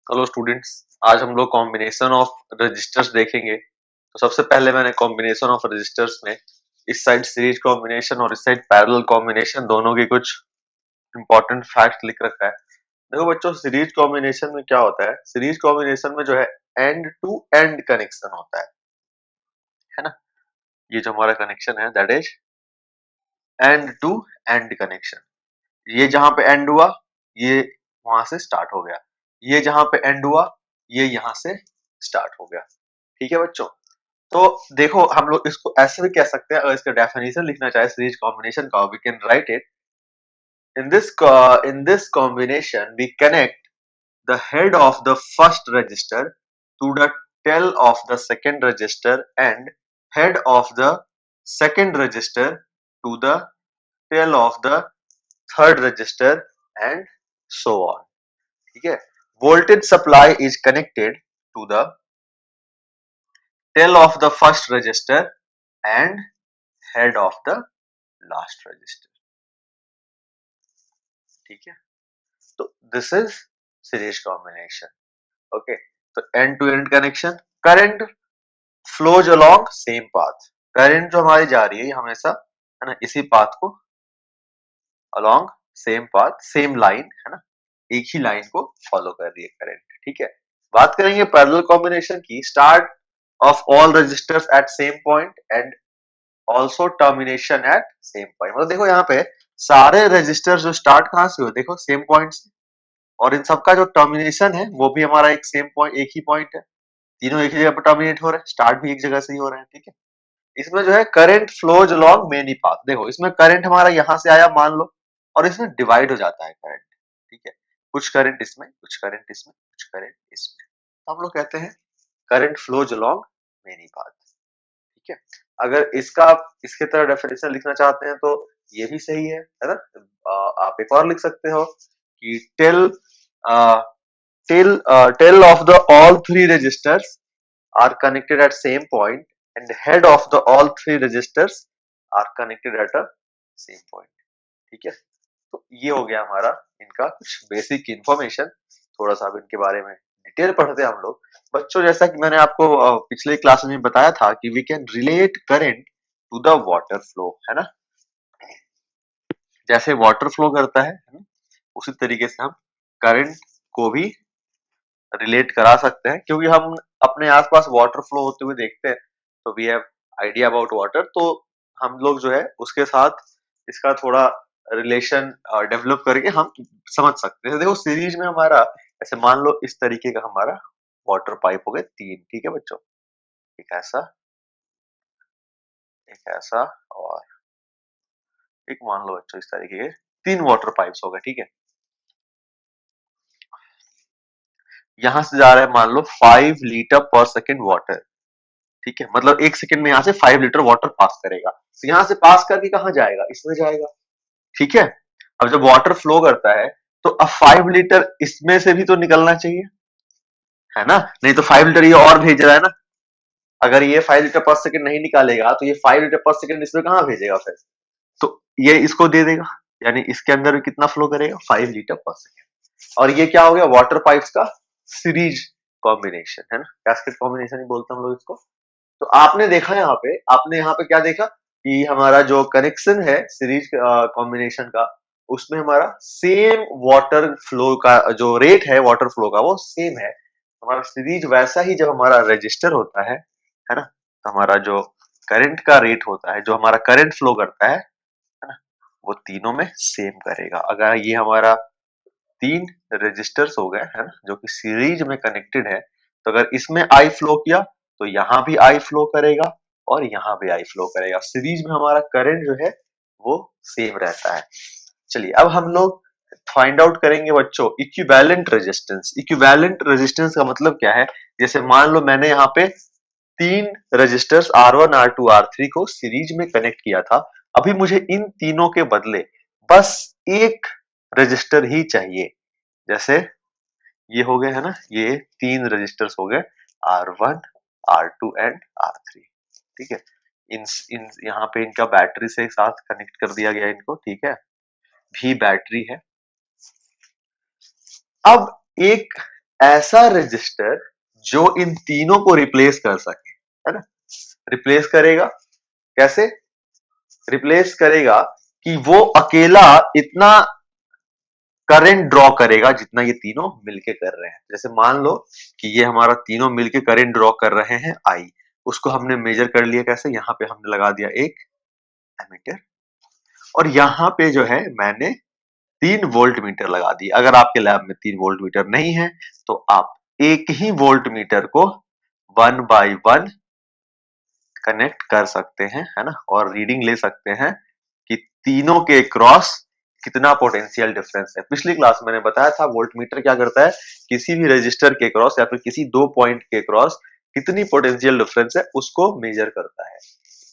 Hello students, आज हम लोग कॉम्बिनेशन ऑफ रजिस्टर्स देखेंगे। तो सबसे पहले मैंने कॉम्बिनेशन ऑफ रजिस्टर्स में इस साइड सीरीज कॉम्बिनेशन और इस साइड पैरेलल कॉम्बिनेशन दोनों की कुछ इंपॉर्टेंट फैक्ट लिख रखा है। देखो बच्चों, सीरीज कॉम्बिनेशन में क्या होता है, सीरीज कॉम्बिनेशन में जो है एंड टू एंड कनेक्शन होता है ना। ये जो हमारा कनेक्शन है that is end to end connection. ये जहां पे एंड हुआ ये वहां से स्टार्ट हो गया, ये जहां पे एंड हुआ ये यहां से स्टार्ट हो गया। ठीक है बच्चों, तो देखो हम लोग इसको ऐसे भी कह सकते हैं, अगर इसका डेफिनेशन लिखना चाहे सीरीज कॉम्बिनेशन का, we can write it in this combination we connect the head of the first register to the tail of the second register and head of the second register to the tail of the third register and so on. ठीक है, voltage supply is connected to the tail of the first register and head of the last register. ठीक है, तो this is series combination. Okay, तो end to end connection, current flows along same path. Current जो हमारी जा रही है हमेशा है ना इसी पाथ को along same path, same line है ना, एक ही लाइन को फॉलो कर रही है करंट। ठीक है, बात करेंगे पैरेलल कॉम्बिनेशन की। Start of all resistors at same point and also termination at same point. मतलब देखो यहाँ पे सारे रजिस्टर जो स्टार्ट कहां से हुए, देखो सेम पॉइंट से, और इन सबका जो टर्मिनेशन है वो भी हमारा एक सेम पॉइंट, एक ही पॉइंट है। तीनों एक ही जगह पर टर्मिनेट हो रहे हैं, स्टार्ट भी एक जगह से ही हो रहे हैं। ठीक है, इसमें जो है current flows along many path. देखो इसमें करंट हमारा यहां से आया मान लो, और इसमें डिवाइड हो जाता है करंट। ठीक है, कुछ करंट इसमें, कुछ करंट इसमें, कुछ करंट इसमें, तो हम लोग कहते हैं current flows along many path. ठीक है, अगर इसका आप इसके तरह डेफिनेशन लिखना चाहते हैं तो ये भी सही है ना। आप एक और लिख सकते हो कि tail of the all three resistors are connected at same point and head of the all three registers are connected at a same point। ठीक है, तो ये हो गया हमारा इनका कुछ बेसिक इंफॉर्मेशन। थोड़ा सा अब इनके बारे में डिटेल पढ़ते हैं हम लोग। बच्चों, जैसा कि मैंने आपको पिछले क्लास में बताया था कि we can relate current to the water flow, है ना। जैसे वाटर फ्लो करता है ना, उसी तरीके से हम करंट को भी रिलेट करा सकते हैं, क्योंकि हम अपने आसपास वाटर फ्लो होते हुए देखते हैं, तो we have idea about water. तो हम लोग जो है उसके साथ इसका थोड़ा रिलेशन डेवलप करके हम समझ सकते हैं। देखो सीरीज में हमारा ऐसे मान लो इस तरीके का हमारा वाटर पाइप हो गए तीन। ठीक है बच्चों, एक ऐसा और एक मान लो बच्चों इस तरीके के तीन वाटर पाइप्स हो गए। ठीक है, यहां से जा रहा है मान लो 5 लीटर पर सेकेंड वाटर। ठीक है, मतलब एक सेकंड में यहाँ से 5 लीटर वाटर पास करेगा, तो यहाँ से पास करके कहाँ जाएगा, इसमें जाएगा। ठीक है, अब जब वाटर फ्लो करता है तो अब 5 लीटर इसमें से भी तो निकलना चाहिए, है ना। नहीं तो 5 लीटर ये और भेज रहा है ना। अगर ये 5 लीटर पर सेकंड नहीं निकालेगा तो ये 5 लीटर पर सेकंड इसमें कहाँ भेजेगा फिर, तो ये इसको दे देगा, यानी इसके अंदर भी कितना फ्लो करेगा, 5 लीटर पर सेकंड। और ये क्या हो गया, वाटर पाइप्स का सीरीज कॉम्बिनेशन, है ना, कैस्केड कॉम्बिनेशन ही बोलते हैं हम लोग इसको। तो आपने देखा आपने यहाँ पे क्या देखा कि हमारा जो कनेक्शन है सीरीज कॉम्बिनेशन का, उसमें हमारा सेम वाटर फ्लो का जो रेट है वाटर फ्लो का वो सेम है। हमारा सीरीज वैसा ही जब हमारा रजिस्टर होता है ना, तो हमारा जो करंट का रेट होता है, जो हमारा करंट फ्लो करता है ना, वो तीनों में सेम करेगा। अगर ये हमारा तीन रजिस्टर्स हो गए है ना जो कि सीरीज में कनेक्टेड है, तो अगर इसमें आई फ्लो किया तो यहाँ भी आई फ्लो करेगा और यहाँ भी आई फ्लो करेगा। सीरीज में हमारा करंट जो है वो सेम रहता है। चलिए अब हम लोग फाइंड आउट करेंगे बच्चों इक्विवेलेंट रेजिस्टेंस। इक्विवेलेंट रेजिस्टेंस का मतलब क्या है, जैसे मान लो मैंने यहाँ पे तीन रजिस्टर्स R1 R2 R3 को सीरीज में कनेक्ट किया था। अभी मुझे इन तीनों के बदले बस एक रजिस्टर ही चाहिए। जैसे ये हो गए है ना, ये तीन रजिस्टर्स हो गए R1 R2 एंड R3। ठीक है, इन यहाँ पे इनका बैटरी से एक साथ कनेक्ट कर दिया गया इनको। ठीक है, भी बैटरी है। अब एक ऐसा रजिस्टर जो इन तीनों को रिप्लेस कर सके, है ना। रिप्लेस करेगा कैसे? रिप्लेस करेगा कि वो अकेला इतना करंट ड्रॉ करेगा जितना ये तीनों मिलके कर रहे हैं। जैसे मान लो कि ये हमारा तीनों मिलके करंट ड्रॉ कर रहे हैं आई, उसको हमने मेजर कर लिया कैसे? यहाँ पे हमने लगा दिया एक एमीटर, और यहाँ पे जो है मैंने 3 वोल्ट मीटर लगा दी। अगर आपके लैब में 3 वोल्ट मीटर नहीं है तो आप एक ही वोल्ट मीटर को 1 बाय 1 कनेक्ट कर सकते हैं, है ना, और रीडिंग ले सकते हैं कि तीनों के क्रॉस कितना पोटेंशियल डिफरेंस है। पिछली क्लास मैंने बताया था वोल्ट मीटर क्या करता है, किसी भी रजिस्टर के क्रॉस या फिर किसी 2 पॉइंट के क्रॉस कितनी पोटेंशियल डिफरेंस है उसको मेजर करता है।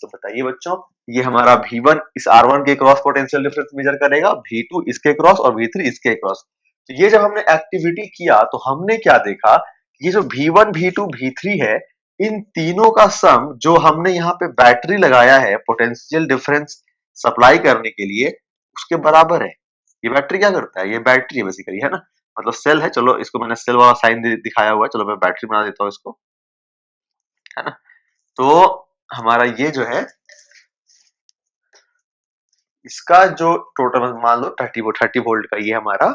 तो बताइए बच्चों, ये हमारा V1 इस R1 के क्रॉस पोटेंशियल डिफरेंस मेजर करेगा, V2 इसके क्रॉस और V3 इसके क्रॉस। तो ये जब हमने एक्टिविटी किया तो हमने क्या देखा, ये जो V1 V2 V3 है, इन तीनों का सम जो हमने यहाँ पे बैटरी लगाया है पोटेंशियल डिफरेंस सप्लाई करने के लिए, उसके बराबर है। ये बैटरी क्या करता है? ये बैटरी है बेसिकली, है ना, मतलब सेल है। चलो इसको मैंने सेल वाला साइन दिखाया हुआ है, चलो मैं बैटरी बना देता हूँ इसको, है ना। तो हमारा ये जो है इसका जो टोटल मान लो 30 वोल्ट का ये हमारा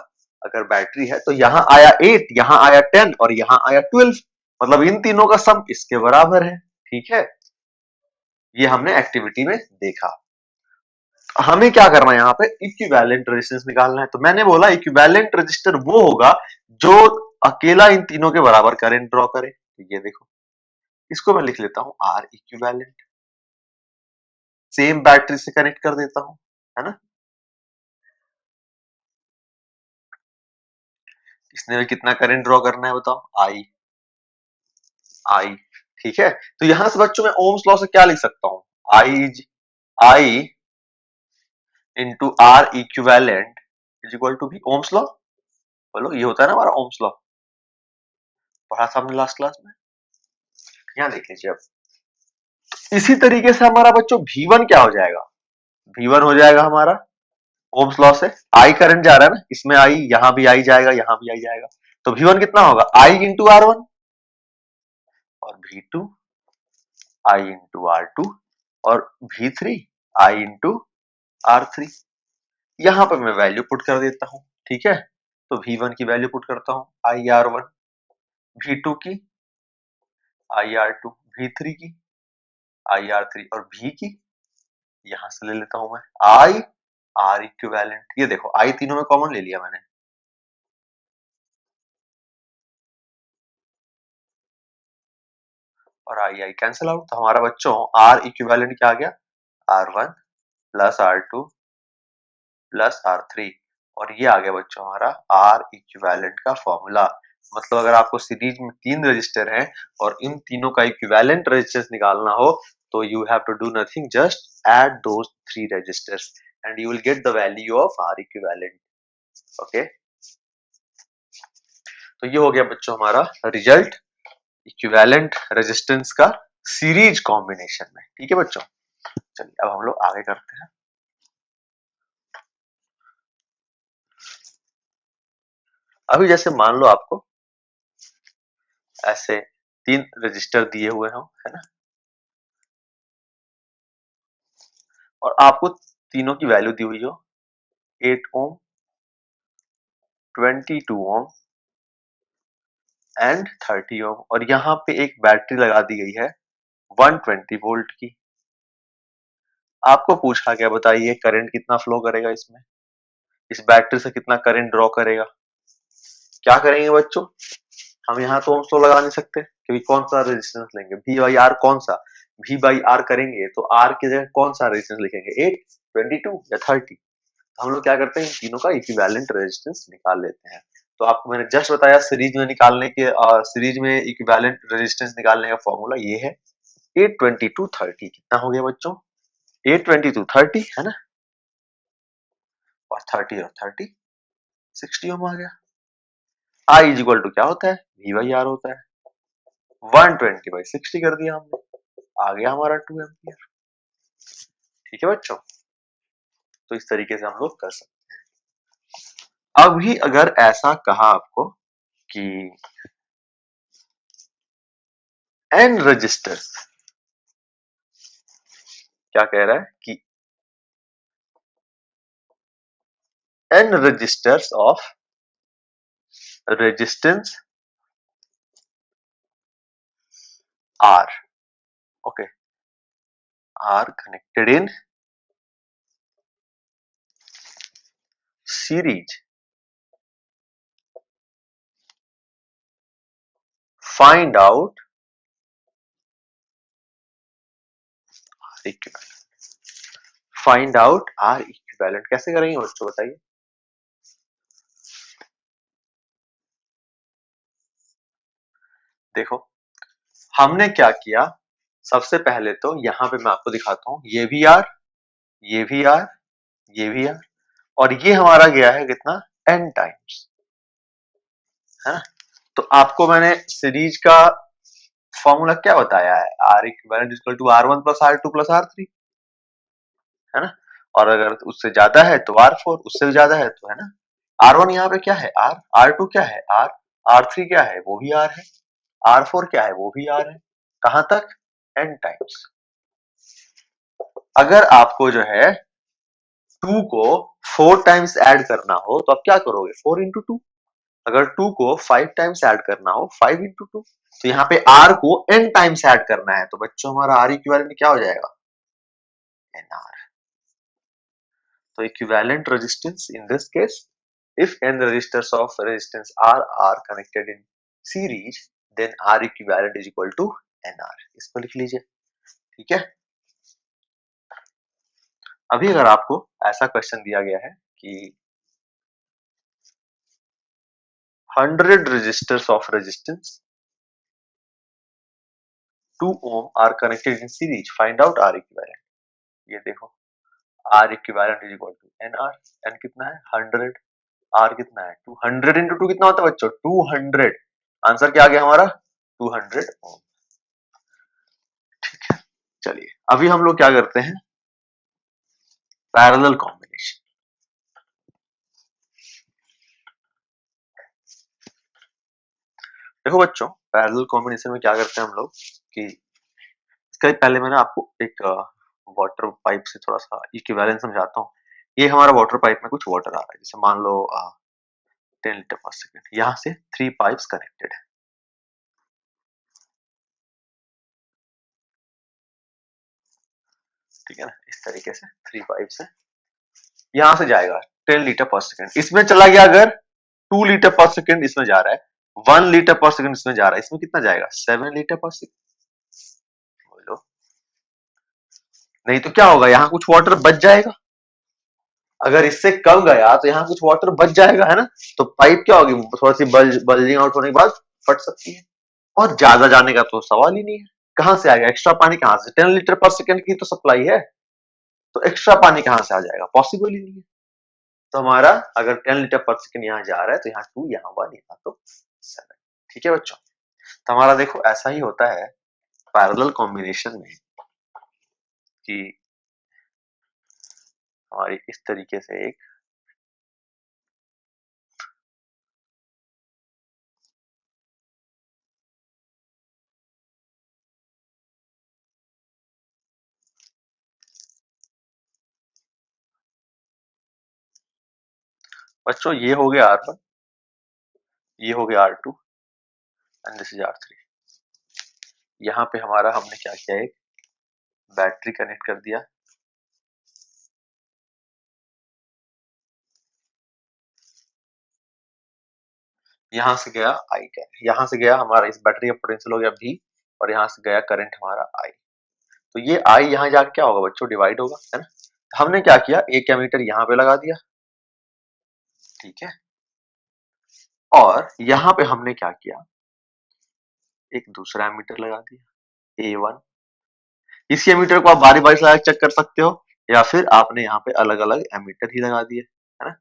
अगर बैटरी है, तो यहाँ आया 8, यहाँ आया 10 और यहाँ आया 12, मतलब इन तीनों का सम इसके बराबर है। ठीक है, ये हमने एक्टिविटी में देखा। हमें क्या करना है, यहाँ पे इक्विवेलेंट रेजिस्टेंस निकालना है। तो मैंने बोला इक्विवेलेंट रेजिस्टर वो होगा जो अकेला इन तीनों के बराबर करंट ड्रॉ करे। तो ये देखो, इसको मैं लिख लेता हूं आर इक्विवेलेंट, सेम बैटरी से कनेक्ट कर देता हूं, है ना। इसने में कितना करंट ड्रॉ करना है बताओ? आई, आई। ठीक है, तो यहां से बच्चों मैं ओम्स लॉ से क्या लिख सकता हूं? I into R equivalent is equal to V Ohm's law. बोलो, ये होता है ना हमारा ओम्स लॉ, पढ़ा था हमने लास्ट क्लास में। यहां देख लीजिए अब, इसी तरीके से हमारा बच्चों V1 क्या हो जाएगा? V1 हो जाएगा हमारा ओम्स लॉ से, आई करंट जा रहा है ना, इसमें आई, यहां भी आई जाएगा, यहां भी आई जाएगा, तो V1 कितना होगा? आई इंटू R1, और V2 आई इंटू R2, और V3 आई इंटू R3। यहां पर मैं वैल्यू पुट कर देता हूं। ठीक है, तो V1 की वैल्यू पुट करता हूं आई R1, V2 की आई R2, V3 की आई R3 और V की यहां से ले लेता हूं मैं आई आर इक्विवेलेंट। ये देखो आई तीनों में कॉमन ले लिया मैंने, और आई आई कैंसिल आउट। तो हमारा बच्चों आर इक्विवेलेंट क्या आ गया? R1 plus R2 plus R3, और ये आ गया बच्चों हमारा आर इक्विवेलेंट का फॉर्मूला। मतलब अगर आपको सीरीज में 3 रजिस्टर हैं और इन तीनों का इक्विवेलेंट रेजिस्टेंस निकालना हो, तो you have to do nothing, just add those 3 resistors and you will get the value of R equivalent. Okay, तो ये हो गया बच्चों हमारा रिजल्ट इक्विवेलेंट रेजिस्टेंस का सीरीज कॉम्बिनेशन में। ठीक है बच्चों, चलिए अब हम लोग आगे करते हैं। अभी जैसे मान लो आपको ऐसे 3 रजिस्टर दिए हुए हो, है ना, और आपको तीनों की वैल्यू दी हुई हो 8 ओम, 22 ओम एंड 30 ओम, और यहाँ पे एक बैटरी लगा दी गई है 120 वोल्ट की। आपको पूछा गया बताइए करंट कितना फ्लो करेगा इसमें, इस बैटरी से कितना करंट ड्रॉ करेगा। क्या करेंगे बच्चों, हम यहाँ तो ओम्स लॉ लगा नहीं सकते क्योंकि कौन सा रेजिस्टेंस लेंगे, V बाई आर, कौन सा V बाई आर करेंगे तो आर की जगह कौन सा रेजिस्टेंस लिखेंगे, 8, 22 या 30। तो हम लोग क्या करते हैं, इन तीनों का इक्विवेलेंट रेजिस्टेंस निकाल लेते हैं। तो आपको मैंने जस्ट बताया सीरीज में निकालने के, सीरीज में इक्विवेलेंट रेजिस्टेंस निकालने का फॉर्मूला ये है 822 30। कितना हो गया बच्चों? 822 30, है ना, और 30 और 30 60 ओम आ गया। आई इज इक्वल टू क्या होता है? V बाई आर होता है, 120 बाई 60 कर दिया हमने, आ गया हमारा 2 एम्पियर। ठीक है बच्चों, तो इस तरीके से हम लोग कर सकते हैं। अभी अगर ऐसा कहा आपको कि n रजिस्टर्स, क्या कह रहा है कि n resistors of resistance R, okay, are connected in series. Find out R equivalent. Find out R equivalent कैसे करेंगे दोस्तों बताइए। देखो हमने क्या किया, सबसे पहले तो यहां पे मैं आपको दिखाता हूं, ये भी R, ये भी R, ये भी R, और ये हमारा गया है कितना, n टाइम्स, है ना। तो आपको मैंने सीरीज का फॉर्मूला क्या बताया है, R equivalent equal to R1 plus R2 plus R3, है ना। और अगर उससे ज्यादा है तो R4, उससे भी ज्यादा है तो, है ना। R1 यहाँ पे क्या है R, R2 क्या है R, R3 क्या है वो भी R है, R4 क्या है वो भी R है, कहां तक, n टाइम्स। अगर आपको जो है 2 को 4 टाइम्स ऐड करना हो तो आप क्या करोगे, 4 इंटू 2। अगर 2 को 5 टाइम्स ऐड करना हो, 5 इंटू 2। तो यहाँ पे R को n टाइम्स ऐड करना है, तो बच्चों हमारा R इक्विवेलेंट क्या हो जाएगा, NR। So equivalent resistance in this case, if n resistors of resistance R are connected in series, then R equivalent is equal to NR। इसको लिख लीजिए, ठीक है। अभी अगर आपको ऐसा क्वेश्चन दिया गया है कि 100 resistors of resistance 2 ohm are connected in series, find out R equivalent। ये देखो R equivalent is equal to NR, N कितना है 100, R कितना है 200 इंटू 2 कितना होता है बच्चों 200, आंसर क्या आ गया हमारा 200 ओम। ठीक है, चलिए अभी हम लोग क्या करते हैं, पैरेलल कॉम्बिनेशन। देखो बच्चों पैरेलल कॉम्बिनेशन में क्या करते हैं हम लोग कि इसका पहले मैंने आपको एक वाटर पाइप से थोड़ा सा इक्विवेलेंस समझाता हूँ। ये हमारा वाटर पाइप में कुछ वाटर आ रहा है, जैसे मान लो 10 लीटर पर सेकेंड, यहाँ से 3 पाइप्स कनेक्टेड है, ठीक है ना। इस तरीके से 3 पाइप्स है, यहाँ से जाएगा 10 लीटर पर सेकेंड, इसमें चला गया अगर 2 लीटर पर सेकेंड इसमें जा रहा है, 1 लीटर पर सेकेंड इसमें जा रहा है, इसमें कितना जाएगा 7 लीटर पर सेकेंड। बोलो नहीं तो क्या होगा, यहाँ कुछ वाटर बच जाएगा, अगर इससे कम गया तो यहाँ कुछ वाटर बच जाएगा, है ना। तो पाइप क्या होगी, थोड़ा सी बल्जिंग आउट होने के बाद फट सकती है, और ज्यादा जाने का तो सवाल ही नहीं है। कहां से आएगा एक्स्ट्रा पानी, कहां से, 10 लीटर पर सेकेंड की तो सप्लाई है, तो एक्स्ट्रा पानी कहां से आ जाएगा, पॉसिबल ही नहीं है। तो हमारा अगर 10 लीटर पर सेकेंड यहाँ जा रहा है तो यहाँ 2, यहाँ 1, यहाँ तो 7। ठीक है बच्चों, तो हमारा देखो ऐसा ही होता है पैरेलल कॉम्बिनेशन में कि हमारी इस तरीके से एक बच्चों ये हो गया R1, ये हो गया R2 and this is R3। यहाँ पे हमारा हमने क्या किया, एक बैटरी कनेक्ट कर दिया, यहाँ से गया आई का, यहाँ से गया हमारा इस बैटरी का पोटेंशियल हो गया V, और यहाँ से गया करंट हमारा I। तो ये I यहाँ जाके क्या होगा बच्चों, डिवाइड होगा, है ना। तो हमने क्या किया, एक एमीटर यहाँ पे लगा दिया, ठीक है, और यहाँ पे हमने क्या किया, एक दूसरा एमीटर लगा दिया A1। इसी एमीटर को आप बारी बारी से चेक कर सकते हो, या फिर आपने यहाँ पे अलग अलग एमीटर ही लगा दिए, है ना।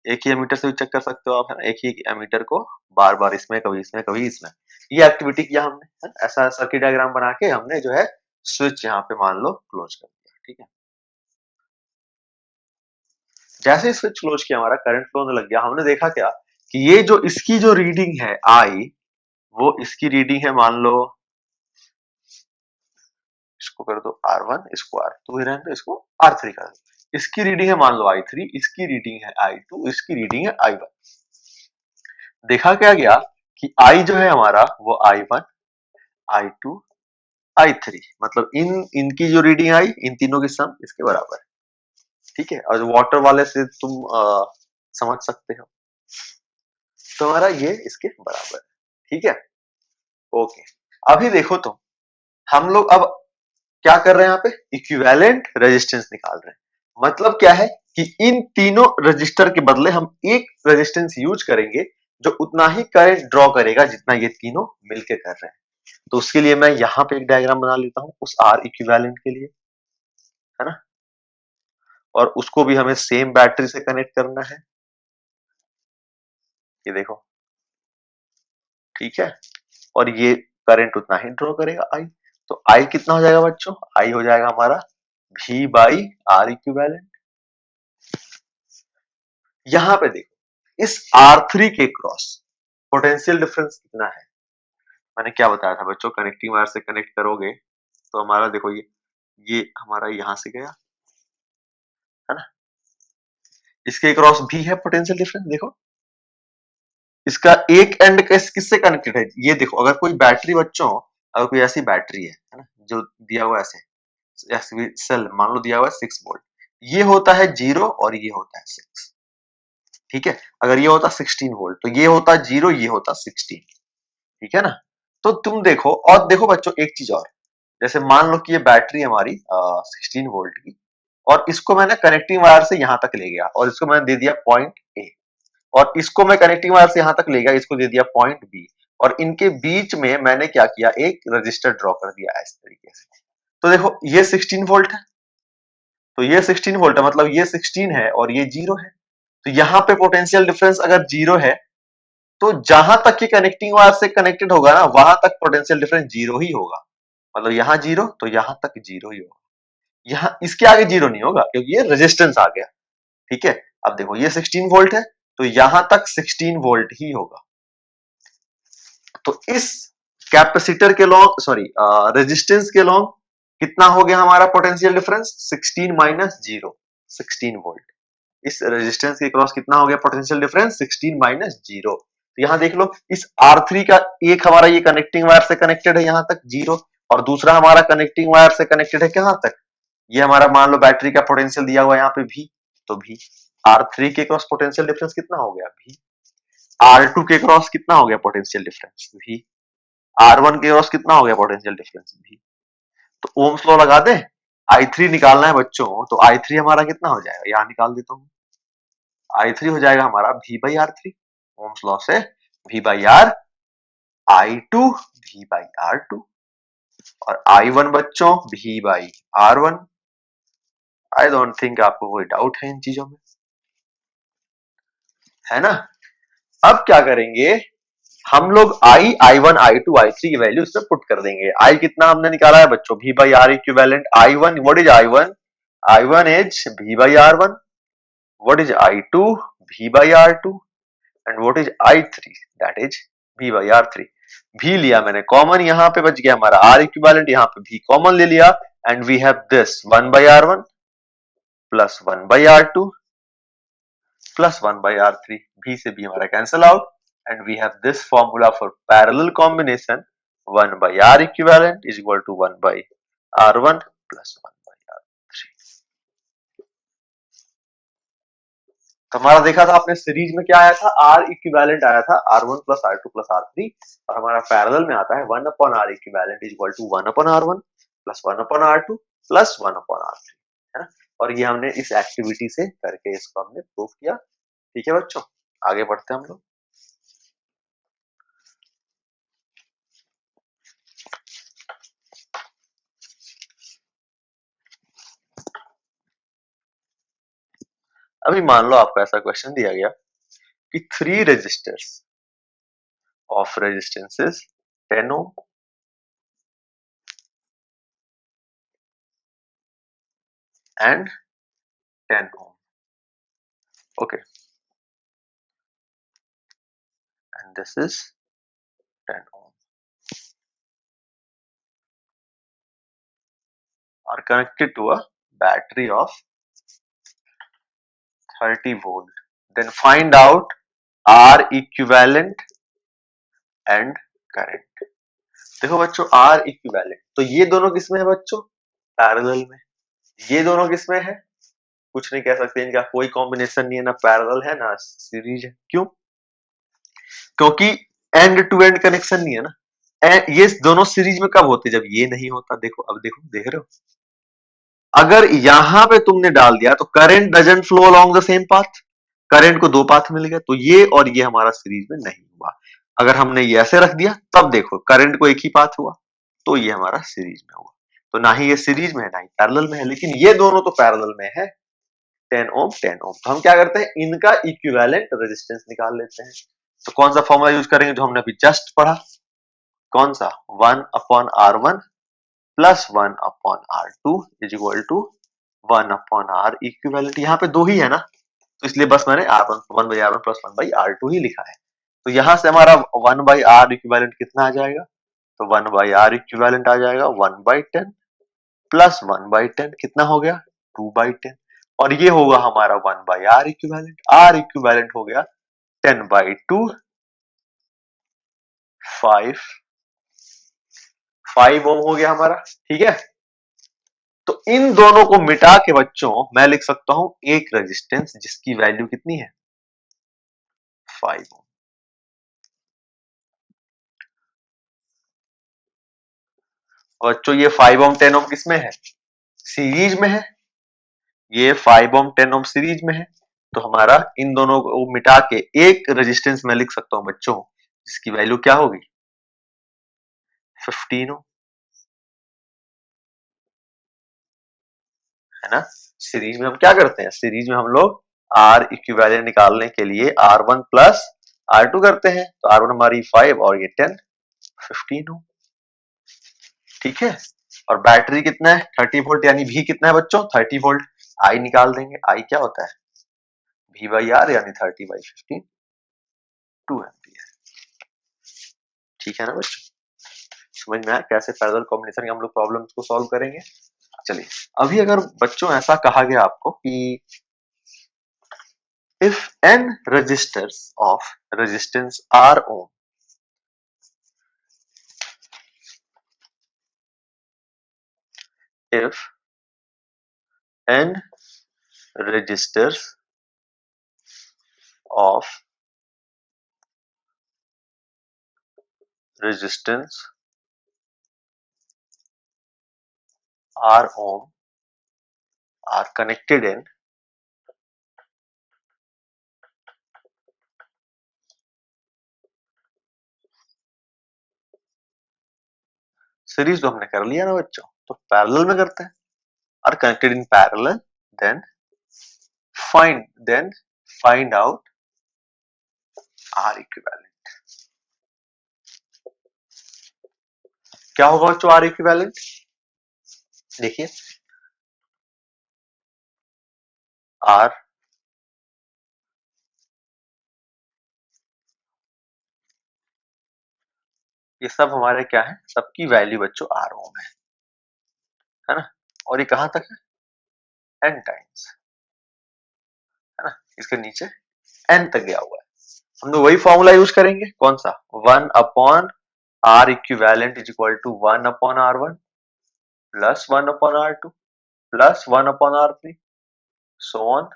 एक ही एमीटर से भी चेक कर सकते हो आप, है ना, एक ही एमीटर को बार बार इसमें कभी इसमें कभी इसमें, ये एक्टिविटी किया हमने, है ना? ऐसा सर्किट डायग्राम बना के हमने जो है स्विच यहाँ पे मान लो क्लोज कर दिया, ठीक है। जैसे ही स्विच क्लोज किया हमारा करंट फ्लो होने लग गया, हमने देखा क्या कि ये जो इसकी जो रीडिंग है आई, वो इसकी रीडिंग है, मान लो इसको कर दो R1, इसको R2 ही रहने दो, इसको R3 कर दो। इसकी रीडिंग है मान लो I3, इसकी रीडिंग है I2, इसकी रीडिंग है I1। देखा क्या गया कि I जो है हमारा वो I1, I2, I3, मतलब इनकी जो रीडिंग आई, इन तीनों की सम इसके बराबर है। ठीक है, और वाटर वाले से तुम समझ सकते हो, तो हमारा ये इसके बराबर है। ठीक है, ओके। अभी देखो तो हम लोग अब क्या कर रहे हैं, यहाँ पे इक्विवेलेंट रेजिस्टेंस निकाल रहे हैं। मतलब क्या है कि इन तीनों रजिस्टर के बदले हम एक रेजिस्टेंस यूज करेंगे जो उतना ही करंट ड्रॉ करेगा जितना ये तीनों मिलके कर रहे हैं। तो उसके लिए मैं यहाँ पे एक डायग्राम बना लेता हूं उस आर इक्विवेलेंट के लिए, है ना, और उसको भी हमें सेम बैटरी से कनेक्ट करना है। ये देखो, ठीक है, और ये करंट उतना ही ड्रॉ करेगा आई। तो आई कितना हो जाएगा बच्चों, आई हो जाएगा हमारा V बाई आर इक्विवेलेंट। यहां पे देखो इस R3 के क्रॉस पोटेंशियल डिफरेंस कितना है। मैंने क्या बताया था बच्चों, कनेक्टिंग वायर से कनेक्ट करोगे तो हमारा देखो ये हमारा यहां से गया, है ना, इसके क्रॉस भी है पोटेंशियल डिफरेंस। देखो इसका एक एंड किससे कनेक्टेड है, ये देखो, अगर कोई बैटरी बच्चों, अगर कोई ऐसी बैटरी है ना, जो दिया हुआ ऐसे सेल मान लो दिया हुआ है 6 वोल्ट, ये होता है 0 और ये होता है 6। ठीक है, अगर ये होता 16 वोल्ट तो ये होता 0, ये होता 16। ठीक है ना, तो तुम देखो, और देखो बच्चों एक चीज और, जैसे मान लो कि ये बैटरी हमारी 16 वोल्ट की, और इसको मैंने कनेक्टिंग वायर से यहां तक ले गया और इसको मैंने दे दिया पॉइंट ए, और इसको मैं कनेक्टिंग वायर से यहां तक ले गया, इसको दे दिया पॉइंट बी, और इनके बीच में मैंने क्या किया, एक रजिस्टर ड्रॉ कर दिया इस तरीके से। तो देखो ये 16 वोल्ट है, तो ये 16 वोल्ट है, मतलब ये 16 है और ये 0 है। तो यहाँ पे पोटेंशियल डिफरेंस अगर 0 है तो जहां तक ये कनेक्टिंग वायर से कनेक्टेड होगा ना, वहां तक पोटेंशियल डिफरेंस 0 ही होगा। मतलब यहाँ 0 तो यहां तक 0 ही होगा, यहाँ इसके आगे 0 नहीं होगा क्योंकि ये रेजिस्टेंस आ गया। ठीक है, अब देखो ये 16 वोल्ट है तो यहां तक 16 वोल्ट ही होगा। तो इस कैपेसिटर के लॉन्ग, सॉरी रेजिस्टेंस के लॉन्ग कितना हो गया हमारा पोटेंशियल डिफरेंस, 16 माइनस 0, 16 वोल्ट। इस रेजिस्टेंस के क्रॉस कितना हो गया पोटेंशियल डिफरेंस, 16 माइनस 0। तो यहां देख लो इस R3 का एक हमारा ये कनेक्टिंग वायर से कनेक्टेड है यहां तक 0, और दूसरा हमारा कनेक्टिंग वायर से कनेक्टेड है कहां तक, ये हमारा मान लो बैटरी का पोटेंशियल दिया हुआ है यहाँ पे भी, तो भी R3 के क्रॉस पोटेंशियल डिफरेंस कितना हो गया भी, R2 के क्रॉस कितना हो गया पोटेंशियल डिफरेंस भी, R1 के क्रॉस कितना हो गया पोटेंशियल डिफरेंस भी। तो ओम्स लॉ लगा दे, I3 निकालना है बच्चों, तो I3 हमारा कितना हो जाएगा, यहां निकाल देता हूं, I3 हो जाएगा हमारा V by R3, Ohm's law से V by R, I2 V by R2, और I1 बच्चों V by R1। I don't think आपको कोई डाउट है इन चीजों में, है ना। अब क्या करेंगे हम लोग, I1, I2, I3 की वैल्यू इसमें पुट कर देंगे। I कितना हमने निकाला है बच्चों, V by R equivalent. I1, what is I1, I1 is V by R1, what is I2, V by R2, and what is I3, that is V by R3। V लिया मैंने common, यहाँ पे बच गया हमारा R इक्विवेलेंट, यहाँ पे V common ले लिया, and we have this 1 by R1 plus 1 by R2 plus 1 by R3, V से B हमारा cancel out, and we have this formula for parallel combination, 1 by R equivalent is equal to 1 by R1 plus 1 by R3। तो हमारा देखा था आपने series में क्या आया था, R इक्विवेलेंट आया था R1 plus R2 plus R3, और हमारा पैरेलल में आता है 1 upon R equivalent is equal to 1 upon R1 plus 1 upon R2 plus 1 upon R3, है ना। और ये हमने इस एक्टिविटी से करके इसको हमने प्रूव किया। ठीक है बच्चों, आगे बढ़ते हैं हम लोग। अभी मान लो आपको ऐसा क्वेश्चन दिया गया कि 3 resistors of resistances 10 ohm and 10 ohm. Okay, this is 10 ohm are connected to a battery of 30 volt. Then find out R equivalent and current. देखो बच्चों, R equivalent तो ये दोनों किसमें है बच्चों? पैरेलल में। ये दोनों किसमें है? कुछ नहीं कह सकते, इनका कोई कॉम्बिनेशन नहीं है, ना पैरेलल है ना सीरीज है। क्यों? क्योंकि एंड टू एंड कनेक्शन नहीं है ना। ये दोनों सीरीज में कब होते? जब ये नहीं होता। देखो, अब देखो, देख रहे हो, अगर यहां पे तुमने डाल दिया तो current doesn't flow along the same path, current को दो पाथ मिल गया, तो ये और ये हमारा सीरीज में नहीं हुआ। अगर हमने ये ऐसे रख दिया तब देखो करंट को एक ही पाथ हुआ, तो ये हमारा सीरीज में हुआ। तो ना ही ये सीरीज में है ना ही पैरेलल में है, लेकिन ये दोनों तो पैरेलल में है, 10 ओम 10 ओम। तो हम क्या करते हैं, इनका इक्विवेलेंट रेजिस्टेंस निकाल लेते हैं। तो कौन सा फॉर्मूला यूज करेंगे जो हमने अभी जस्ट पढ़ा? कौन सा? 1/R1 plus 1/R2 is equal to 1/R equivalent. यहाँ पे दो ही है ना, तो इसलिए बस मैंने R1 1/R1 प्लस 1/R2 ही लिखा है। तो यहां से हमारा 1/R इक्विवेलेंट कितना आ जाएगा? तो 1/R इक्विवेलेंट आ जाएगा 1/10 प्लस 1/10 कितना हो गया? 2/10। और ये होगा हमारा 1/R इक्विवेलेंट। R इक्विवेलेंट हो गया 10/2, 5 ओम हो गया हमारा। ठीक है, तो इन दोनों को मिटा के बच्चों मैं लिख सकता हूं एक रेजिस्टेंस जिसकी वैल्यू कितनी है? 5 ओम। बच्चों ये 5 ओम 10 ओम किसमें है? सीरीज में है। ये 5 ओम 10 ओम सीरीज में है, तो हमारा इन दोनों को मिटा के एक रेजिस्टेंस में लिख सकता हूं बच्चों, जिसकी वैल्यू क्या होगी? 15 ओम, है ना। सीरीज में हम क्या करते हैं? सीरीज में हम लोग आर इक्विवेलेंट निकालने के लिए R1 प्लस R2 करते हैं। तो R1 हमारी 5 और ये 10, 15 ओम। ठीक है, और बैटरी कितना है? 30 वोल्ट, यानी भी कितना है बच्चों? 30 वोल्ट। आई निकाल देंगे। आई क्या होता है? V/R यानी 30/15, 2 एम्पियर। ठीक है ना बच्चों, समझ में आया कैसे पैरेलल कॉम्बिनेशन के हम लोग प्रॉब्लम्स को सॉल्व करेंगे? चलिए, अभी अगर बच्चों ऐसा कहा गया आपको कि if n resistors of resistance R ohm if n resistors of resistance R ohm are connected in series, तो हमने कर लिया ना बच्चों, तो पैरेलल में करते हैं। Are connected in parallel, then find out R equivalent. क्या होगा बच्चों आर इक्विवेलेंट? देखिए, आर ये सब हमारे क्या है? सबकी वैल्यू बच्चों आर ओम है ना। और ये कहां तक है? एन टाइम्स, है ना। इसके नीचे एन तक गया हुआ है। हम लोग वही फॉर्मूला यूज करेंगे, कौन सा? 1/R equivalent is equal to 1/R1 plus 1/R2 plus 1/R3 so on,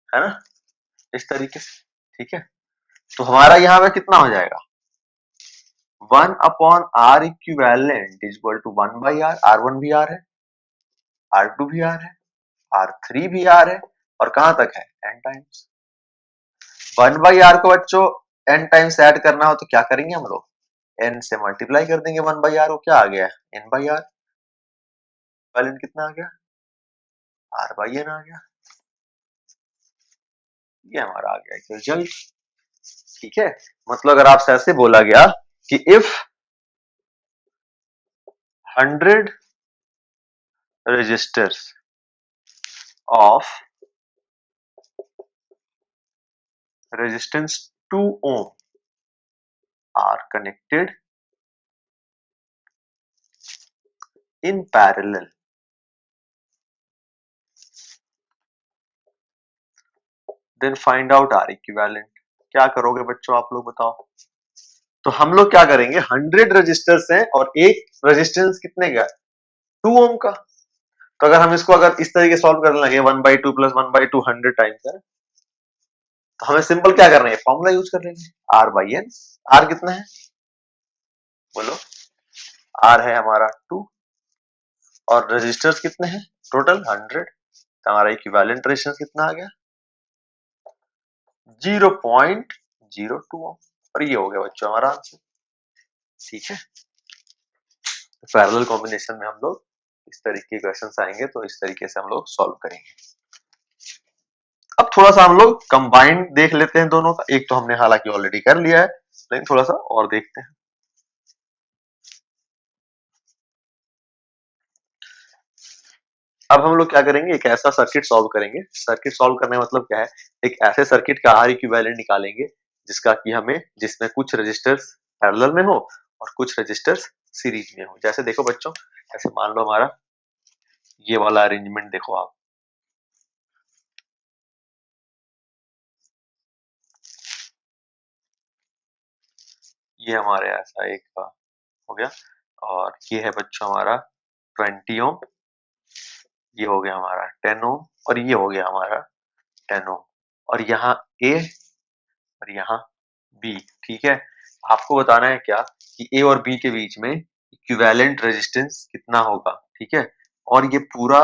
है ना, इस तरीके से। ठीक है, तो हमारा यहां पे कितना हो जाएगा? 1/R equivalent is equal to 1/R। R1 भी R है, R2 भी R है, R3 भी R है, और कहां तक है? n times. 1/R को बच्चों n टाइम्स ऐड करना हो तो क्या करेंगे हम लोग? n से मल्टीप्लाई कर देंगे 1/R को। क्या आ गया? n/R। इक्विवेलेंट कितना आ गया? R/n आ गया। ये हमारा आ गया रिजल्ट। ठीक है, मतलब अगर आपसे ऐसे बोला गया कि if 100 resistors of resistance 2 ohm are connected in parallel, then find out R equivalent। क्या करोगे बच्चों आप लोग बताओ। तो हम लोग क्या करेंगे, 100 रजिस्टर्स हैं और एक रेजिस्टेंस कितने का, 2 ओम का। तो अगर हम इसको अगर इस तरीके सॉल्व करने लगे 1/2 प्लस 1/2 100 टाइम्स है, तो हमें सिंपल क्या करना है, फॉर्मूला यूज कर लेंगे, आर बाई एन। आर कितना है बोलो, आर है हमारा 2 और रेजिस्टर्स कितने हैं टोटल 100, तो हमारा इक्विवेलेंट रेजिस्टेंस कितना आ गया 0.02 ओम। और ये हो गया बच्चों हमारा आंसर। ठीक है, तो पैरेलल कॉम्बिनेशन में हम लोग इस तरीके के क्वेश्चंस आएंगे तो इस तरीके से हम लोग सॉल्व करेंगे। अब थोड़ा सा हम लोग कंबाइंड देख लेते हैं दोनों का, एक तो हमने हालांकि ऑलरेडी कर लिया है लेकिन थोड़ा सा और देखते हैं। अब हम लोग क्या करेंगे, एक ऐसा सर्किट सॉल्व करेंगे। सर्किट सॉल्व करने का मतलब क्या है, एक ऐसे सर्किट का आर इक्विवेलेंट निकालेंगे जिसका कि हमें, जिसमें कुछ रजिस्टर्स पैरेलल में हो और कुछ रजिस्टर्स सीरीज में हो। जैसे देखो बच्चों, ऐसे मान लो हमारा ये वाला अरेंजमेंट देखो आप, ये हमारे ऐसा एक हो गया और ये है बच्चों हमारा 20 ओम, ये हो गया हमारा 10 ओम और ये हो गया हमारा 10 ओम और यहाँ ए और यहाँ बी। ठीक है, आपको बताना है क्या कि ए और बी के बीच में इक्विवेलेंट रेजिस्टेंस कितना होगा। ठीक है, और ये पूरा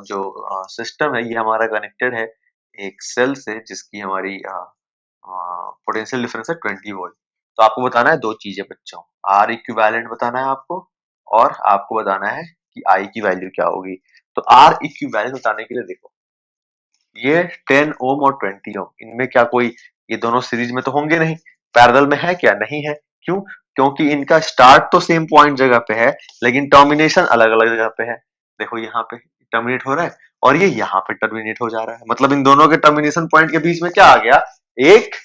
जो सिस्टम है ये हमारा कनेक्टेड है एक सेल से जिसकी हमारी पोटेंशियल डिफरेंस है 20 वोल्ट। तो आपको बताना है दो चीजें बच्चों, आर इक्विवेलेंट बताना है आपको और आपको बताना है कि आई की वैल्यू क्या होगी। तो आर इक्विवेलेंट बताने के लिए देखो, ये 10 ओम और 20 ओम, इनमें क्या कोई, ये दोनों सीरीज में तो होंगे नहीं, पैरेलल में है क्या, नहीं है। क्यों, क्योंकि इनका स्टार्ट तो सेम पॉइंट जगह पे है लेकिन टर्मिनेशन अलग अलग जगह पे है। देखो यहाँ पे टर्मिनेट हो रहा है और ये यहाँ पे टर्मिनेट हो जा रहा है, मतलब इन दोनों के टर्मिनेशन पॉइंट के बीच में क्या आ गया, एक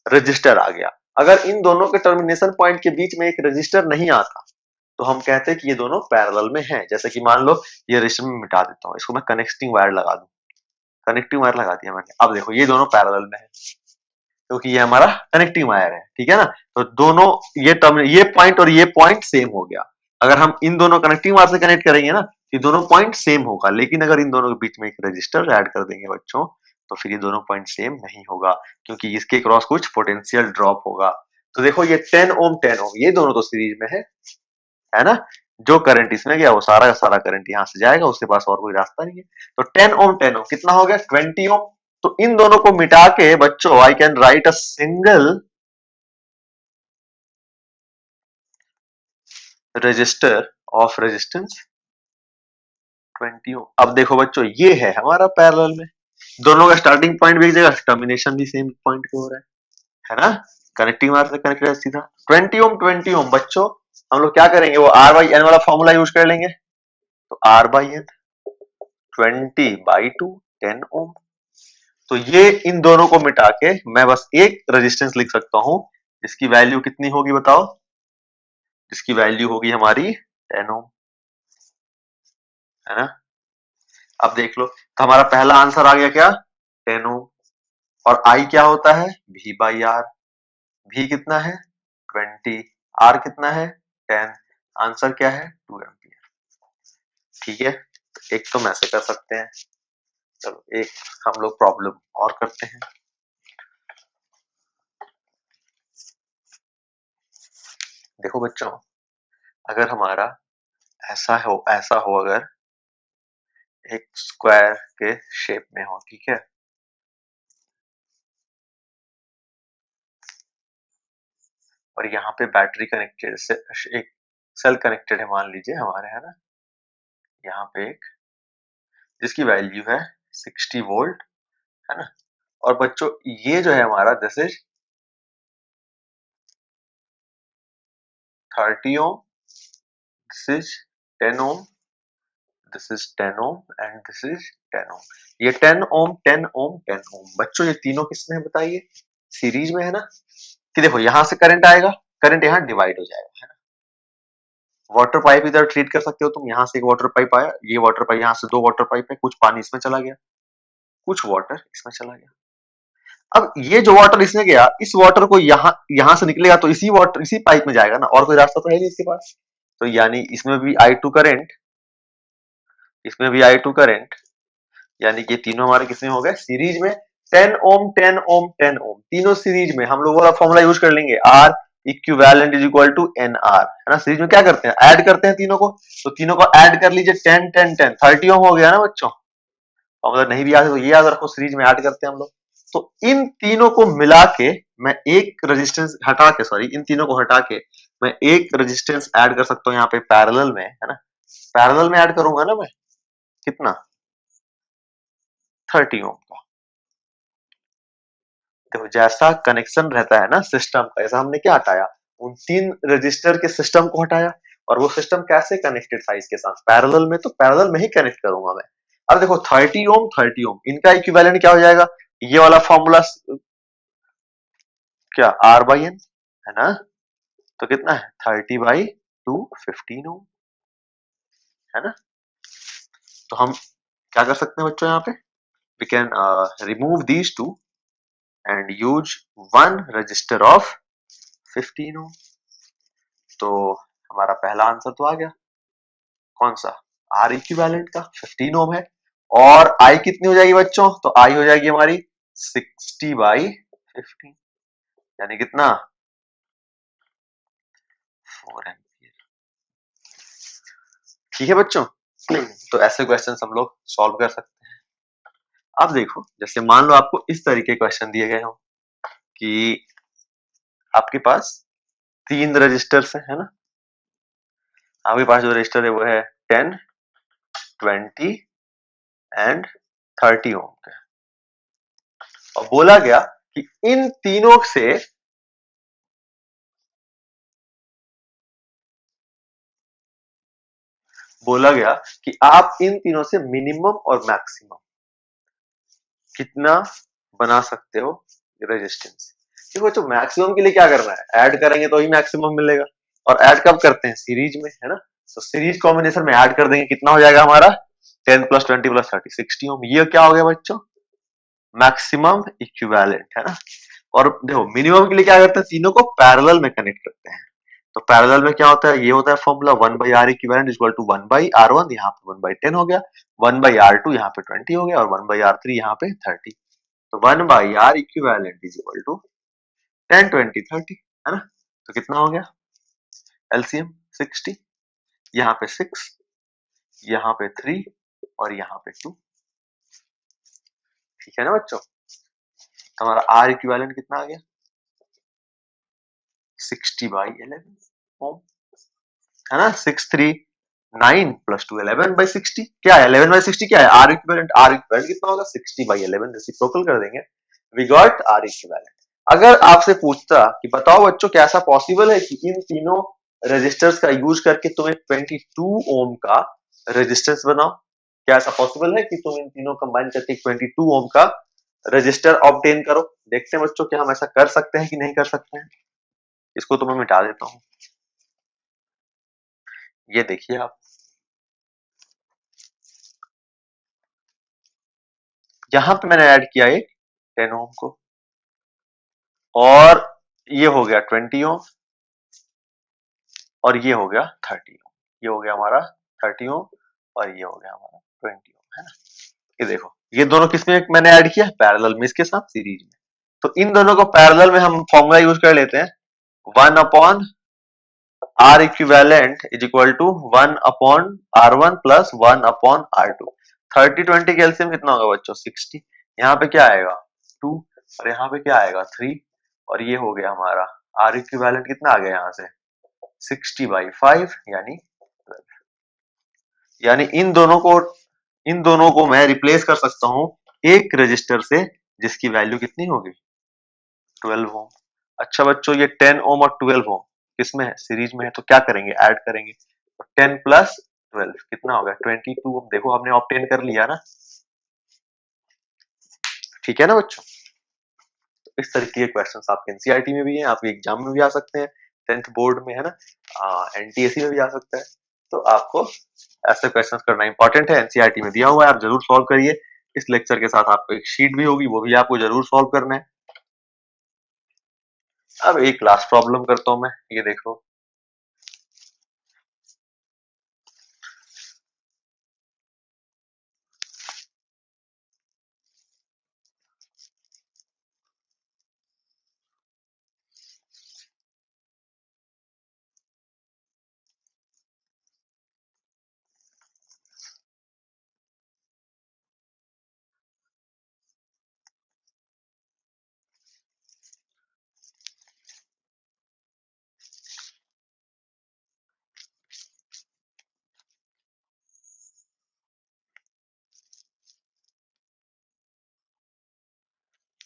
रजिस्टर आ गया। अगर इन दोनों के टर्मिनेशन पॉइंट के बीच में एक रजिस्टर नहीं आता तो हम कहते हैं कि ये दोनों पैरेलल में हैं। जैसे कि मान लो ये रजिस्टर में मिटा देता हूँ, इसको मैं कनेक्टिंग वायर लगा दूं, कनेक्टिंग वायर लगा दिया मैंने, अब देखो ये दोनों पैरेलल में है क्योंकि ये हमारा कनेक्टिंग वायर है। ठीक है ना, तो दोनों ये टर्म, ये पॉइंट और ये पॉइंट सेम हो गया। अगर हम इन दोनों कनेक्टिंग वायर से कनेक्ट करेंगे ना, ये दोनों पॉइंट सेम होगा, लेकिन अगर इन दोनों के बीच में एक रजिस्टर ऐड कर देंगे बच्चों तो फिर ये दोनों पॉइंट सेम नहीं होगा क्योंकि इसके क्रॉस कुछ पोटेंशियल ड्रॉप होगा। तो देखो ये 10 ओम 10 ओम ये दोनों तो सीरीज में है ना, जो करंट इसमें गया वो सारा का सारा करंट यहां से जाएगा, उसके पास और कोई रास्ता नहीं है। तो 10 ओम कितना हो गया 20 ओम। तो इन दोनों को मिटा के बच्चों I can write a single register of resistance 20 ओम। अब देखो बच्चों ये है हमारा पैरेलल में, दोनों का स्टार्टिंग पॉइंट भी एक जगह, टर्मिनेशन भी सेम पॉइंट पे हो रहा है ना, कनेक्टिंग वायर से कनेक्टेड है सीधा। 20 ओम बच्चों, हम लोग क्या करेंगे, वो आर बाई एन वाला फॉर्मूला यूज कर लेंगे। तो आर बाई एन 20/2 10 ओम। तो ये इन दोनों को मिटा के मैं बस एक रेजिस्टेंस लिख सकता हूं जिसकी वैल्यू कितनी होगी बताओ, जिसकी वैल्यू होगी हमारी 10 ओम, है ना। अब देख लो, तो हमारा पहला आंसर आ गया क्या 10 ओम, और आई क्या होता है V बाई आर, V कितना है 20, R कितना है 10, आंसर क्या है 2 एम्पियर। ठीक है, तो एक तो ऐसे कर सकते हैं, चलो एक हम लोग प्रॉब्लम और करते हैं। देखो बच्चों, अगर हमारा ऐसा हो अगर एक स्क्वायर के शेप में हो, ठीक है, और यहाँ पे बैटरी कनेक्टेड से एक सेल कनेक्टेड है मान लीजिए हमारे, है ना, यहाँ पे एक जिसकी वैल्यू है 60 वोल्ट, है ना। और बच्चों ये जो है हमारा this is 30 ohm, this is 10 ohm, this is 10 ohm and this is 10 ohm. ये 10 ओम 10 ओम 10 ओम बच्चों, ये तीनों किसमें है बताइए, सीरीज में है ना, कि देखो यहां से करंट आएगा, करंट यहाँ डिवाइड हो जाएगा, है ना। वाटर पाइप इधर ट्रीट कर सकते हो तुम, यहां से एक वाटर पाइप आया, ये वाटर पाइप, यहाँ से दो वाटर पाइप है, कुछ पानी इसमें चला गया, कुछ वाटर इसमें चला गया। अब ये जो वाटर इसमें गया, इस वाटर को यहां से निकलेगा तो इसी वाटर, इसी पाइप में जाएगा ना, और कोई रास्ता तो है नहीं इसके पास। तो यानी इसमें भी I2 करंट, इसमें भी I2 करंट, यानी कि तीनों हमारे किसमें हो गए, सीरीज में। 10 ओम 10 ओम 10 ओम तीनों सीरीज में। हम लोग वाला फॉर्मूला यूज कर लेंगे, R equivalent is equal to NR, है ना। सीरीज में क्या करते हैं, ऐड करते हैं तीनों को, तो तीनों को ऐड कर लीजिए, 10 10 10 30 ओम हो गया ना बच्चों। और मतलब नहीं भी याद है तो ये याद रखो, सीरीज में ऐड करते हैं हम लोग। तो इन तीनों को मिला के मैं एक रेजिस्टेंस हटा के, सॉरी इन तीनों को हटा के मैं एक रेजिस्टेंस ऐड कर सकता हूं यहाँ पे पैरेलल में, है ना। पैरेलल में ऐड करूंगा ना मैं, कितना, 30 ओम का। देखो जैसा कनेक्शन रहता है ना सिस्टम का, ऐसा हमने क्या हटाया, उन तीन रजिस्टर के सिस्टम को हटाया। और वो सिस्टम कैसे कनेक्टेड था इसके साथ, पैरेलल में, तो पैरेलल में ही कनेक्ट करूंगा मैं। अब देखो 30 ओम इनका इक्विवेलेंट क्या हो जाएगा, ये वाला फॉर्मूला, क्या R/N, है ना। तो कितना है 30/2 15 ओम, है ना। तो हम क्या कर सकते हैं बच्चों, यहाँ पे we can remove these two and use one resistor of 15 ohm. तो हमारा पहला आंसर तो आ गया, कौन सा, R इक्विवेलेंट का 15 ओम है। और I कितनी हो जाएगी बच्चों, तो I हो जाएगी हमारी 60/15, यानी कितना 4 एम्पियर। ठीक है बच्चों, तो ऐसे क्वेश्चन हम लोग सॉल्व कर सकते हैं। अब देखो, जैसे मान लो आपको इस तरीके क्वेश्चन दिए गए हो कि आपके पास तीन रजिस्टर्स है ना। आपके पास जो रजिस्टर है वो है 10 20 एंड 30 ओम के। और बोला गया कि इन तीनों से बोला गया कि आप इन तीनों से मिनिमम और मैक्सिमम कितना बना सकते हो रेजिस्टेंस। देखो तो मैक्सिमम के लिए क्या करना है, ऐड करेंगे तो ही मैक्सिमम मिलेगा। और ऐड कब करते हैं, सीरीज में, है ना। तो सीरीज कॉम्बिनेशन में ऐड कर देंगे, कितना हो जाएगा हमारा 10 + 20 + 30 60 ओम। ये क्या हो गया बच्चों, मैक्सिमम इक्विवेलेंट, है ना। और देखो मिनिमम के लिए क्या करते हैं, तीनों को पैरेलल में कनेक्ट करते हैं। तो पैरेलल में क्या होता है, ये होता है formula 1/R equivalent equal to 1/R1, यहाँ पे 1/10 हो गया, 1/R2 यहाँ पे 20 हो गया, और 1/R3 यहाँ पे 30। तो 1/R equivalent is equal to 10 20 30, है ना। तो कितना हो गया, एलसीएम 60, यहाँ पे 6, यहाँ पे 3 और यहाँ पे 2। ठीक है ना बच्चों, तो हमारा R इक्विवेलेंट कितना आ गया, 60/11 ओम, है ना। 6 3 9 + 2 11/60, क्या है 11/60, क्या है R इक्विवेलेंट। R इक्विवेलेंट कितना होगा 60/11, रेसिप्रोकल कर देंगे, वी गॉट R इक्विवेलेंट। अगर आपसे पूछता कि बताओ बच्चों क्या ऐसा पॉसिबल है कि इन तीनों रेजिस्टर्स का यूज करके तुम एक 22 ओम का रेजिस्टेंस बनाओ, क्या ऐसा पॉसिबल है कि तुम इन तीनों कंबाइन करके 22 ओम का रजिस्टर ऑब्टेन करो। देखते हैं बच्चों क्या हम ऐसा कर सकते हैं कि नहीं कर सकते हैं। इसको तो मैं मिटा देता हूं, ये देखिए आप, यहां पे मैंने ऐड किया एक 10 ओम को, और ये हो गया 20 ओम, और ये हो गया 30 ओम। ये हो गया हमारा 30 ओम, और ये हो गया हमारा 20 ओम, है ना। ये देखो, ये दोनों किसमें मैंने ऐड किया, पैरेलल में, इसके साथ सीरीज में। तो इन दोनों को पैरेलल में हम फॉर्मूला यूज कर लेते हैं, 1/R equivalent is equal to 1/R1 plus 1/R2। 30 20 का एलसीएम कितना होगा बच्चों 60, यहाँ पे क्या आएगा 2, और यहाँ पे क्या आएगा 3, और ये हो गया हमारा R इक्विवेलेंट कितना आ गया यहाँ से 60/5, यानी 12। यानी इन दोनों को मैं रिप्लेस कर सकता हूं एक रजिस्टर से, जिसकी वैल्यू कितनी होगी 12 ओम। अच्छा बच्चों, ये 10 ओम और 12 ओम किसमें है, सीरीज में है, तो क्या करेंगे, ऐड करेंगे। तो 10 + 12 कितना हो गया 22 ओम। देखो हमने ऑब्टेन कर लिया ना। ठीक है ना बच्चों, इस तरीके के क्वेश्चंस आपके एनसीईआरटी में भी हैं, आपके एग्जाम में भी आ सकते हैं, 10th बोर्ड में, है ना, एनटीएससी में भी आ सकता है। तो आपको ऐसे क्वेश्चंस करना इंपॉर्टेंट है, एनसीईआरटी में दिया हुआ है, आप जरूर सॉल्व करिए। इस लेक्चर के साथ आपको एक शीट भी होगी, वो भी आपको जरूर सॉल्व करना है। अब एक लास्ट प्रॉब्लम करता हूं मैं, ये देखो।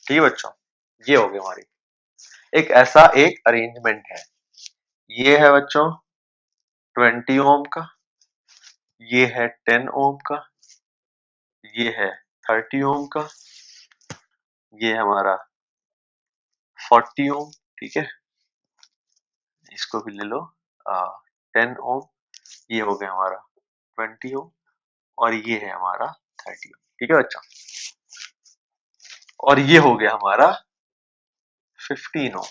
ठीक है बच्चों, ये हो गई हमारी एक ऐसा एक अरेंजमेंट है। ये है बच्चों 20 ओम का, ये है 10 ओम का, ये है 30 ओम का, ये हमारा 40 ओम, ठीक है, इसको भी ले लो 10 ओम, ये हो गया हमारा 20 ओम, और ये है हमारा 30 ओम, ठीक है बच्चों। और ये हो गया हमारा 15 ओम,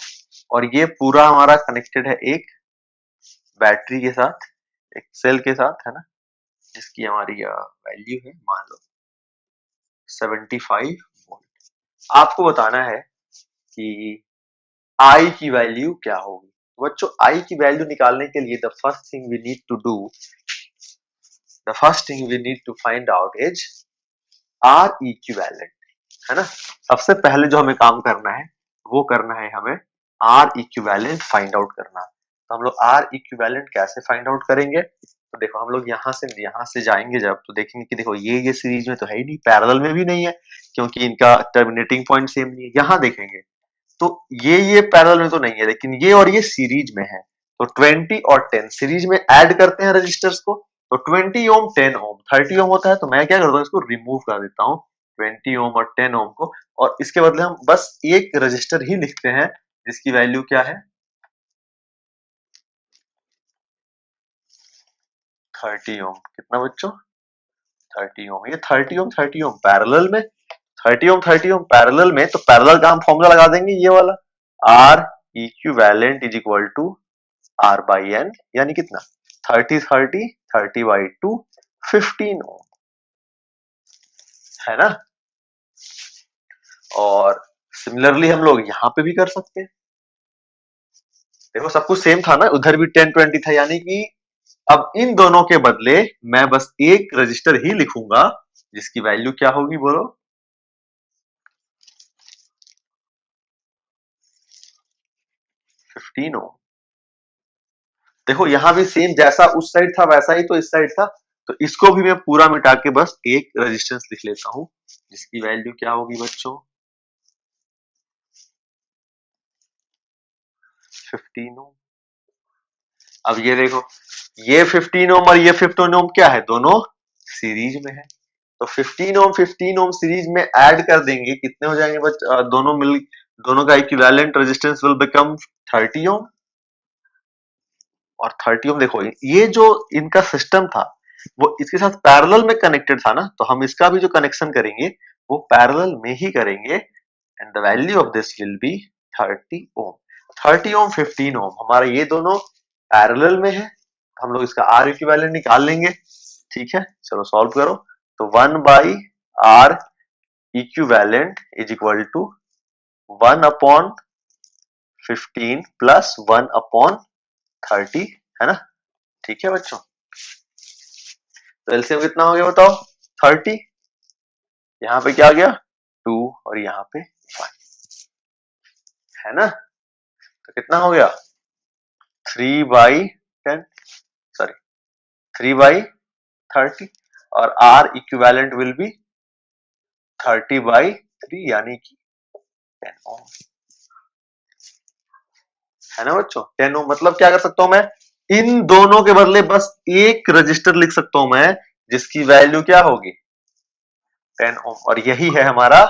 और ये पूरा हमारा कनेक्टेड है एक बैटरी के साथ, एक सेल के साथ, है ना, जिसकी हमारी वैल्यू है मान लो 75 वोल्ट। आपको बताना है कि I की वैल्यू क्या होगी। बच्चों I की वैल्यू निकालने के लिए the first thing we need to find out is R equivalent, है ना। सबसे पहले जो हमें काम करना है वो करना है हमें R इक्विवेलेंट फाइंड आउट करना। तो हम लोग R इक्विवेलेंट कैसे फाइंड आउट करेंगे, तो देखो हम लोग यहाँ से जाएंगे जब, तो देखेंगे कि देखो ये सीरीज में तो है ही नहीं, पैरेलल में भी नहीं है, क्योंकि इनका टर्मिनेटिंग पॉइंट सेम नहीं है। यहाँ देखेंगे तो ये पैरेलल में तो नहीं है, लेकिन ये और ये सीरीज में है। तो 20 और 10 सीरीज में ऐड करते हैं रजिस्टर्स को, तो 20 ओम 10 ओम 30 ओम होता है। तो मैं क्या करता हूँ, इसको रिमूव कर देता हूँ 20 ओम और 10 ओम को, और इसके बदले हम बस एक रजिस्टर ही लिखते हैं जिसकी वैल्यू क्या है 30 ओम। कितना बच्चों 30 ओम, ये 30 ओम पैरेलल में, 30 ओम पैरेलल में, तो पैरेलल का हम फॉर्मूला लगा देंगे ये वाला, R equivalent is equal to R by n, यानी कितना 30 बाई 2 15 ओम, है ना। और सिमिलरली हम लोग यहां पे भी कर सकते हैं। देखो सब कुछ सेम था ना, उधर भी 10 20 था, यानी कि अब इन दोनों के बदले मैं बस एक रजिस्टर ही लिखूंगा जिसकी वैल्यू क्या होगी बोलो 15 ओम। देखो यहां भी सेम, जैसा उस साइड था वैसा ही तो इस साइड था, तो इसको भी मैं पूरा मिटा के बस एक रेजिस्टेंस लिख लेता हूं जिसकी वैल्यू क्या होगी बच्चों 15 ओम। अब ये देखो, ये 15 ओम और ये 15 ओम क्या है, दोनों सीरीज में है। तो 15 ओम सीरीज में ऐड कर देंगे, कितने हो जाएंगे दोनों का इक्विवेलेंट रेजिस्टेंस विल बिकम 30 ओम। और 30 ओम देखो, ये जो इनका सिस्टम था वो इसके साथ पैरेलल में कनेक्टेड था ना, तो हम इसका भी जो कनेक्शन करेंगे वो पैरेलल में ही करेंगे, and the value of this will be 30 ओम। 30 ओम 15 ओम हमारा ये दोनों पैरेलल में है, हम लोग इसका आर इक्विवेलेंट निकाल लेंगे, ठीक है। चलो सॉल्व करो, तो 1 बाई R equivalent is equal to 1 upon 15 plus 1 upon 30, है ना, ठीक है बच्चों। तो एलसीएम कितना हो गया बताओ 30, यहाँ पे क्या आ गया 2 और यहाँ पे 1, है ना। तो कितना हो गया 3 बाई 10, सॉरी 3 बाई 30, और R equivalent will be 30 by 3 यानी कि 10 ओम, है ना बच्चों। 10 ओम मतलब क्या कर सकता हूं मैं, इन दोनों के बदले बस एक रजिस्टर लिख सकता हूं मैं जिसकी वैल्यू क्या होगी 10 ओम, और यही है हमारा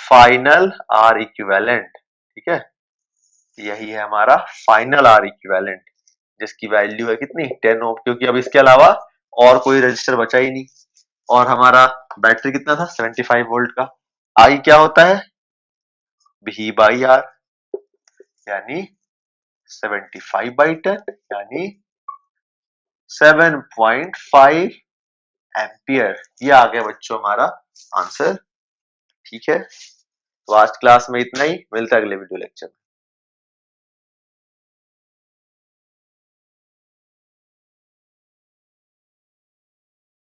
फाइनल आर इक्विवेलेंट, ठीक है, यही है हमारा फाइनल आर इक्विवेलेंट, जिसकी वैल्यू है कितनी 10 ओम, क्योंकि अब इसके अलावा और कोई रजिस्टर बचा ही नहीं। और हमारा बैटरी कितना था 75 वोल्ट का। आई क्या होता है V बाई आर, यानी 75/10 यानी 7.5 एम्पियर। ये आ गया बच्चों हमारा आंसर, ठीक है। तो आज क्लास में इतना ही, मिलता है अगले वीडियो लेक्चर में।